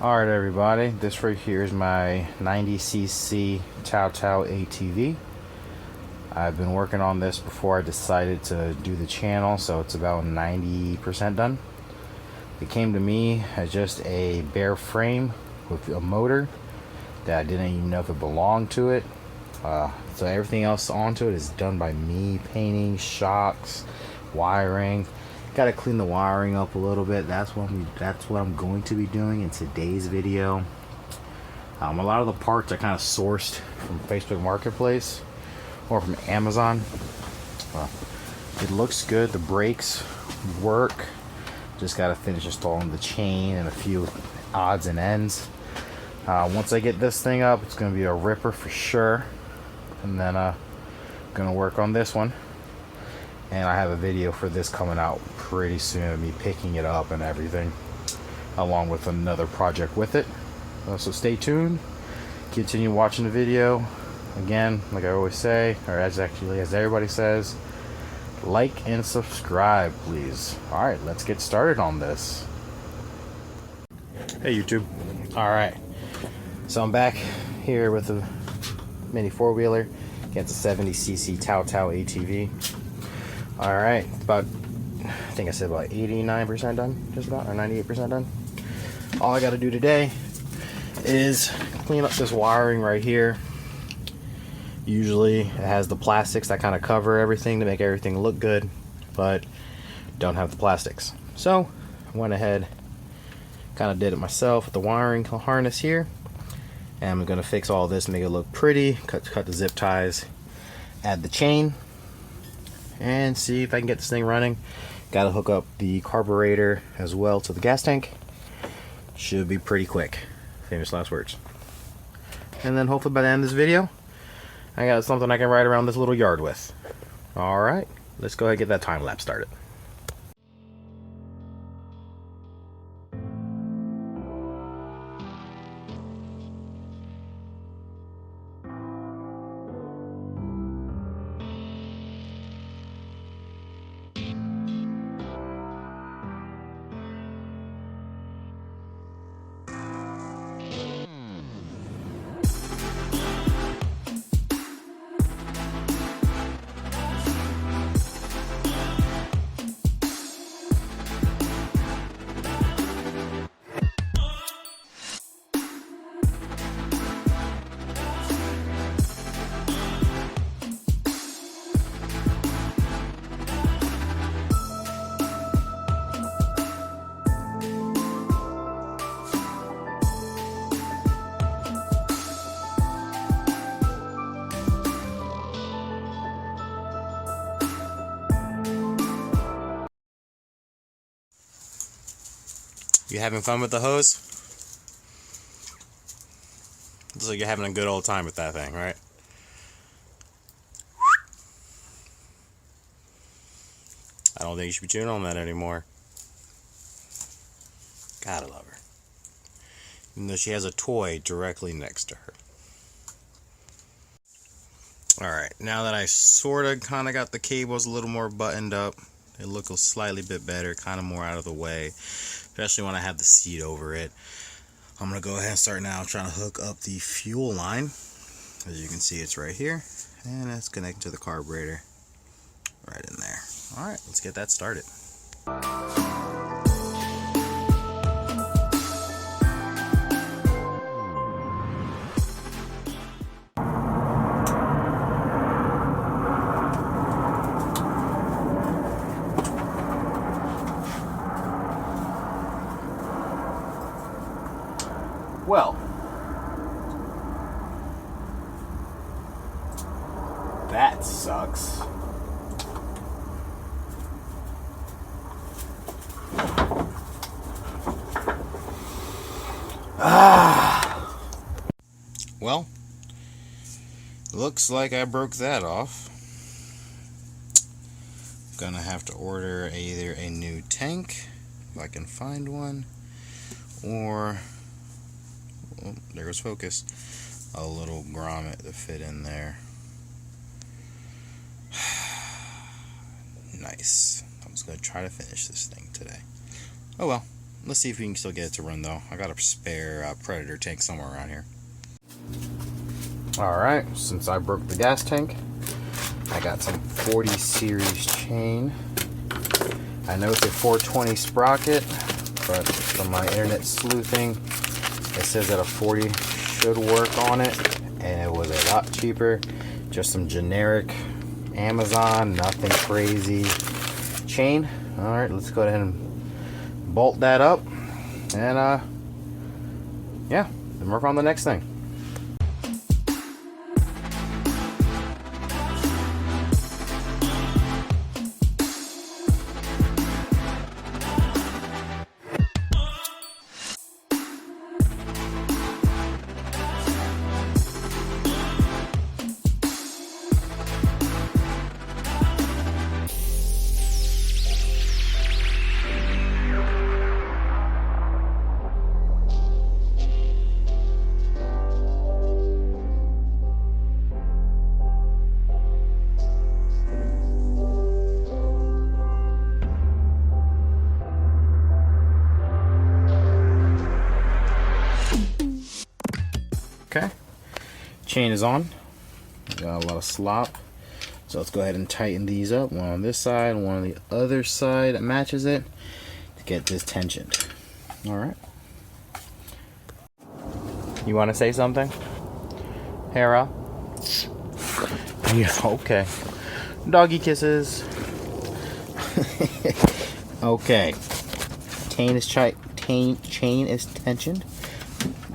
Alright everybody, this right here is my 90cc TAOTAO ATV. I've been working on this before I decided to do the channel, so it's about 90% done. It came to me as just a bare frame with a motor that I didn't even know if it belonged to it. So everything else onto it is done by me, painting, shocks, wiring. Got to clean the wiring up a little bit. That's what I'm going to be doing in today's video. A lot of the parts are kind of sourced from Facebook Marketplace or from Amazon. It looks good. The brakes work. Just got to finish installing the chain and a few odds and ends. Once I get this thing up, it's going to be a ripper for sure. And then going to work on this one. And I have a video for this coming out pretty soon of me picking it up and everything, along with another project with it. So stay tuned, continue watching the video. Again, like I always say, or as everybody says, like and subscribe please. Alright, let's get started on this. Hey YouTube. Alright, so I'm back here with a mini four-wheeler against a 70cc TAOTAO ATV. Alright, I think I said about 89% done, just about, or 98% done. All I gotta do today is clean up this wiring right here. Usually it has the plastics that kind of cover everything to make everything look good, but don't have the plastics. So I went ahead, kind of did it myself with the wiring harness here. And I'm gonna fix all this, make it look pretty, cut the zip ties, add the chain, and see if I can get this thing running. Gotta hook up the carburetor as well to the gas tank. Should be pretty quick. Famous last words. And then hopefully by the end of this video, I got something I can ride around this little yard with. Alright, let's go ahead and get that time lapse started. You having fun with the hose? Looks like you're having a good old time with that thing, right? I don't think you should be chewing on that anymore. Gotta love her. Even though she has a toy directly next to her. Alright, now that I sorta kinda got the cables a little more buttoned up, it looks a slightly bit better, kinda more out of the way, especially when I have the seat over it. I'm gonna go ahead and start now trying to hook up the fuel line. As you can see, it's right here, and it's connected to the carburetor right in there. Alright, let's get that started. Well, that sucks. Well, looks like I broke that off. Gonna have to order either a new tank, if I can find one, or oh, there goes focus, a little grommet to fit in there. Nice. I'm just going to try to finish this thing today. Oh well, Let's see if we can still get it to run though. I got a spare Predator tank somewhere around here. Alright, since I broke the gas tank, I got some 40 series chain. I know it's a 420 sprocket, but from my internet sleuthing, it says that a 40 should work on it, and it was a lot cheaper. Just some generic Amazon, nothing crazy chain. Alright, let's go ahead and bolt that up, and yeah, then work on the next thing. Okay, chain is on. Got a lot of slop, so let's go ahead and tighten these up. One on this side, one on the other side that matches it to get this tensioned. All right. You want to say something, Hera? Yeah. Okay. Doggy kisses. Okay. Chain is tensioned.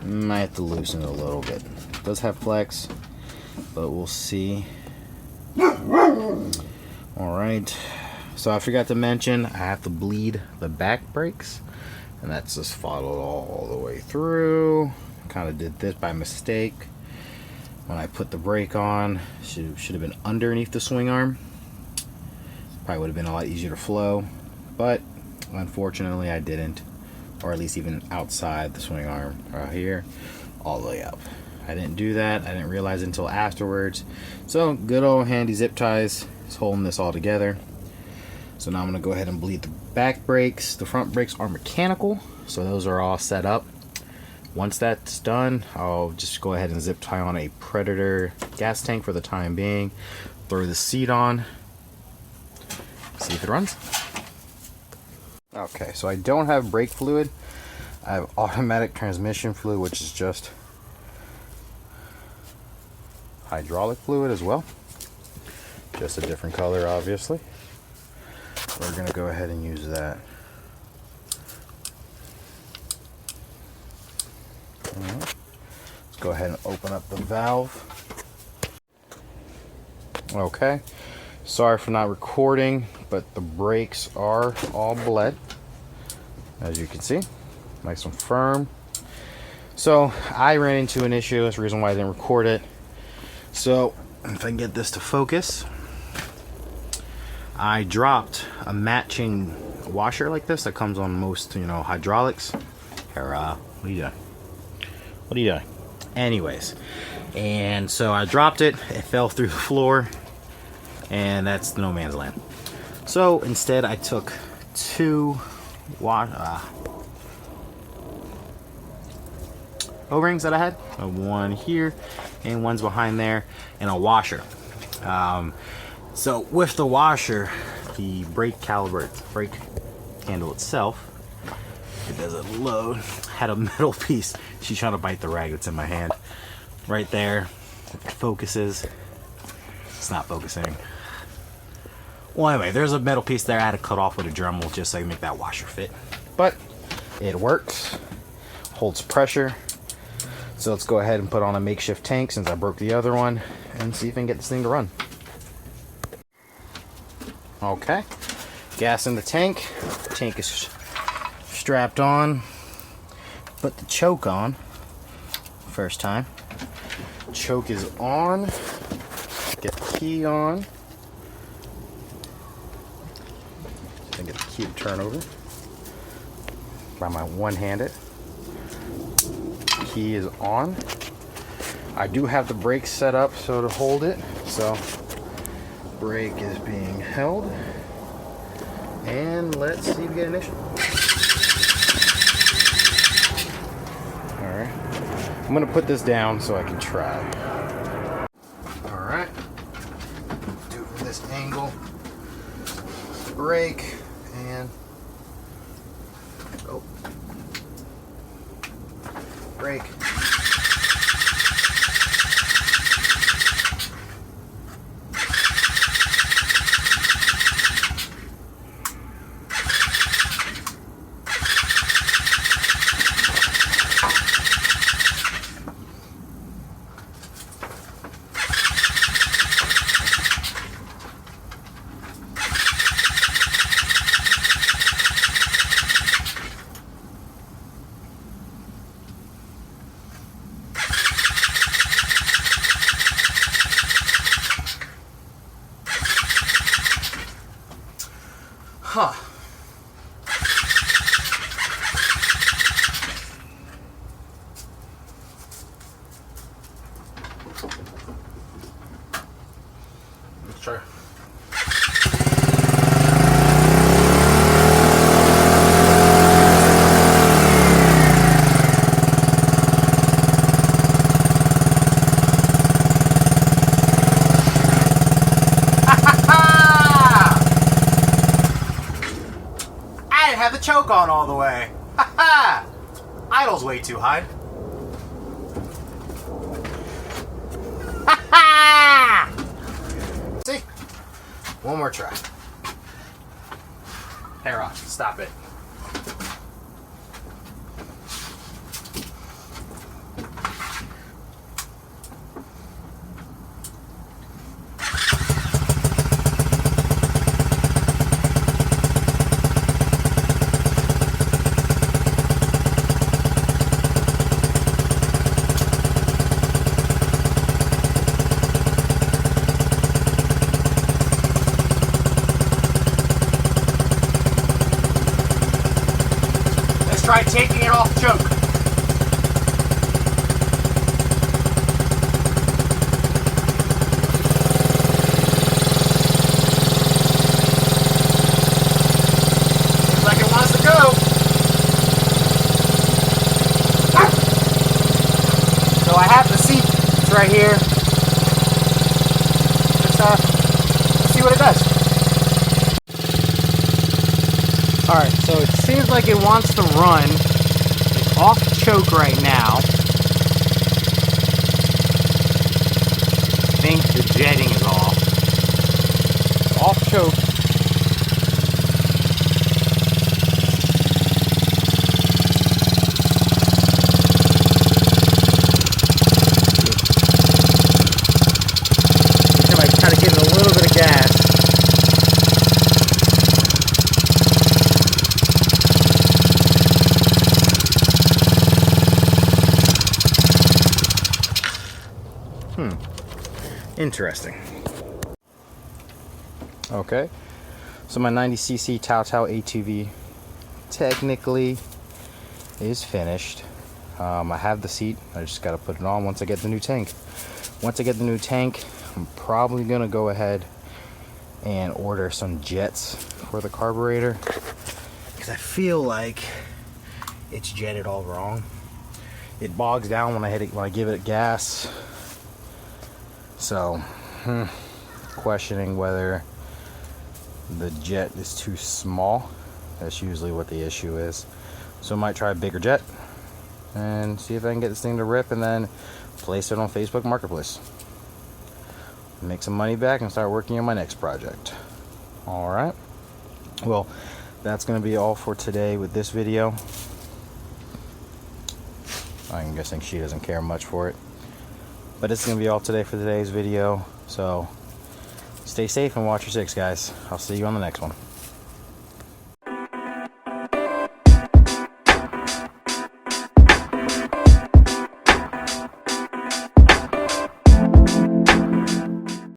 Might have to loosen it a little bit. It does have flex, but we'll see. Alright, so I forgot to mention I have to bleed the back brakes, and that's just followed all the way through. Kind of did this by mistake. When I put the brake on, should have been underneath the swing arm. Probably would have been a lot easier to flow, but unfortunately I didn't. Or at least even outside the swing arm right here, all the way up. I didn't do that. I didn't realize it until afterwards. So good old handy zip ties is holding this all together. So now I'm going to go ahead and bleed the back brakes. The front brakes are mechanical, so those are all set up. Once that's done, I'll just go ahead and zip tie on a Predator gas tank for the time being. Throw the seat on. See if it runs. Okay, so I don't have brake fluid. I have automatic transmission fluid, which is just hydraulic fluid as well. Just a different color, obviously. We're going to go ahead and use that. Alright. Let's go ahead and open up the valve. Okay. Sorry for not recording, but the brakes are all bled, as you can see, nice and firm. So I ran into an issue. That's the reason why I didn't record it. So if I can get this to focus, I dropped a matching washer like this that comes on most, hydraulics. Hera, what are you doing? What are you doing? Anyways, and so I dropped it. It fell through the floor. And that's no man's land. So instead I took two O-rings that I had, one here and one's behind there, and a washer. So with the washer, the brake handle itself, it doesn't load, had a metal piece. She's trying to bite the rag that's in my hand. Right there, it focuses. It's not focusing. Well, anyway, there's a metal piece there I had to cut off with a Dremel just so I can make that washer fit. But it works, holds pressure. So let's go ahead and put on a makeshift tank since I broke the other one and see if I can get this thing to run. Okay, gas in the tank. Tank is strapped on. Put the choke on. First time. Choke is on. Get the key on. And get the key to turn over by my one-handed. Key is on. I do have the brake set up so to hold it. So brake is being held. And let's see if we get ignition. Alright. I'm going to put this down so I can try. Alright. Do it from this angle. Brake. And... oh. Brake. Huh. Let's try. Have the choke on all the way. Ha ha! Idle's way too high. Ha ha! See? One more try. Hair off. Stop it. Try taking it off choke. Looks like it wants to go. So I have the seat. It's right here. Let's see what it does. Alright, so it seems like it wants to run. It's off choke right now. I think the jetting is off. It's off choke. I'm like kind of getting a little bit of gas. Interesting. Okay, so my 90cc TAOTAO ATV technically is finished. I have the seat. I just got to put it on once I get the new tank. Once I get the new tank, I'm probably going to go ahead and order some jets for the carburetor, because I feel like it's jetted all wrong. It bogs down when I give it gas. So, questioning whether the jet is too small. That's usually what the issue is. So I might try a bigger jet and see if I can get this thing to rip and then place it on Facebook Marketplace. Make some money back and start working on my next project. Alright. Well, that's going to be all for today with this video. I'm guessing she doesn't care much for it. But it's going to be all today for today's video. So stay safe and watch your six, guys. I'll see you on the next one.